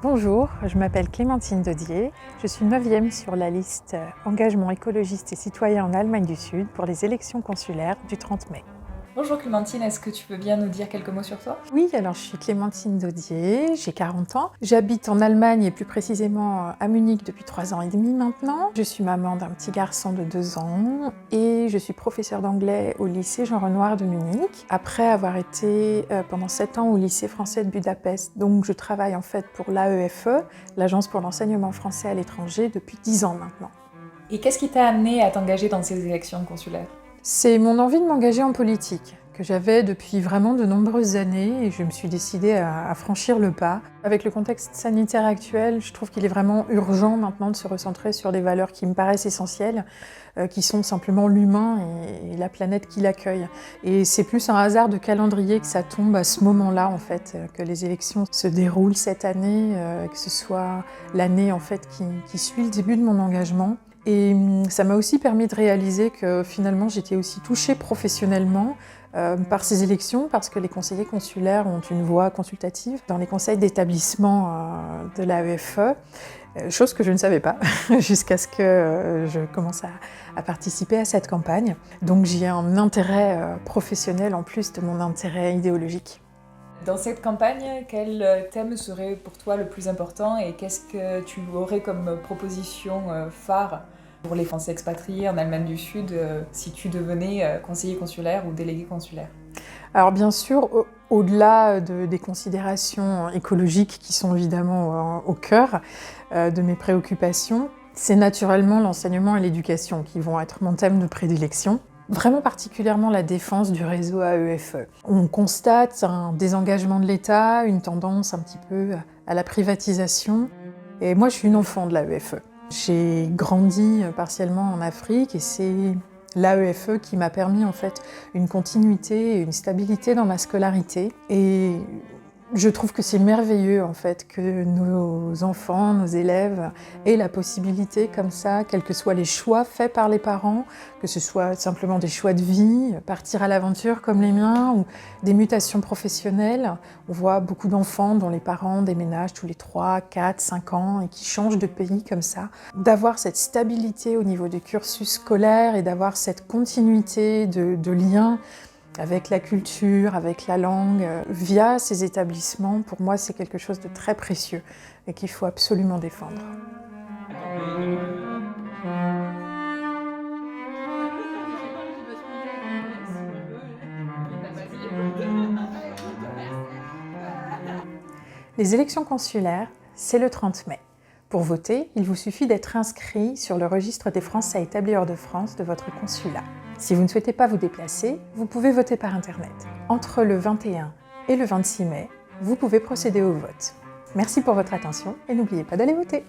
Bonjour, je m'appelle Clémentine Daudier. Je suis 9e sur la liste Engagement écologiste et citoyen en Allemagne du Sud pour les élections consulaires du 30 mai. Bonjour Clémentine, est-ce que tu peux bien nous dire quelques mots sur toi? Oui, alors je suis Clémentine Daudier, j'ai 40 ans. J'habite en Allemagne et plus précisément à Munich depuis 3 ans et demi maintenant. Je suis maman d'un petit garçon de 2 ans et je suis professeure d'anglais au lycée Jean Renoir de Munich, après avoir été pendant 7 ans au lycée français de Budapest. Donc je travaille en fait pour l'AEFE, l'Agence pour l'enseignement français à l'étranger, depuis 10 ans maintenant. Et qu'est-ce qui t'a amené à t'engager dans ces élections consulaires? C'est mon envie de m'engager en politique, que j'avais depuis vraiment de nombreuses années, et je me suis décidée à franchir le pas. Avec le contexte sanitaire actuel, je trouve qu'il est vraiment urgent maintenant de se recentrer sur des valeurs qui me paraissent essentielles, qui sont simplement l'humain et la planète qui l'accueille. Et c'est plus un hasard de calendrier que ça tombe à ce moment-là, en fait, que les élections se déroulent cette année, que ce soit l'année en fait, qui suit le début de mon engagement. Et ça m'a aussi permis de réaliser que finalement j'étais aussi touchée professionnellement par ces élections, parce que les conseillers consulaires ont une voix consultative dans les conseils d'établissement de l'AEFE, chose que je ne savais pas jusqu'à ce que je commence à participer à cette campagne. Donc j'ai un intérêt professionnel en plus de mon intérêt idéologique. Dans cette campagne, quel thème serait pour toi le plus important et qu'est-ce que tu aurais comme proposition phare pour les Français expatriés en Allemagne du Sud si tu devenais conseiller consulaire ou délégué consulaire? Alors bien sûr, au-delà des considérations écologiques qui sont évidemment au cœur de mes préoccupations, c'est naturellement l'enseignement et l'éducation qui vont être mon thème de prédilection. Vraiment particulièrement la défense du réseau AEFE. On constate un désengagement de l'État, une tendance un petit peu à la privatisation. Et moi, je suis une enfant de l'AEFE. J'ai grandi partiellement en Afrique et c'est l'AEFE qui m'a permis en fait une continuité et une stabilité dans ma scolarité. Et je trouve que c'est merveilleux en fait que nos enfants, nos élèves aient la possibilité comme ça, quels que soient les choix faits par les parents, que ce soit simplement des choix de vie, partir à l'aventure comme les miens, ou des mutations professionnelles. On voit beaucoup d'enfants dont les parents déménagent tous les 3, 4, 5 ans et qui changent de pays comme ça. D'avoir cette stabilité au niveau du cursus scolaire et d'avoir cette continuité de lien avec la culture, avec la langue, via ces établissements, pour moi, c'est quelque chose de très précieux et qu'il faut absolument défendre. Les élections consulaires, c'est le 30 mai. Pour voter, il vous suffit d'être inscrit sur le registre des Français établis hors de France de votre consulat. Si vous ne souhaitez pas vous déplacer, vous pouvez voter par Internet. Entre le 21 et le 26 mai, vous pouvez procéder au vote. Merci pour votre attention et n'oubliez pas d'aller voter.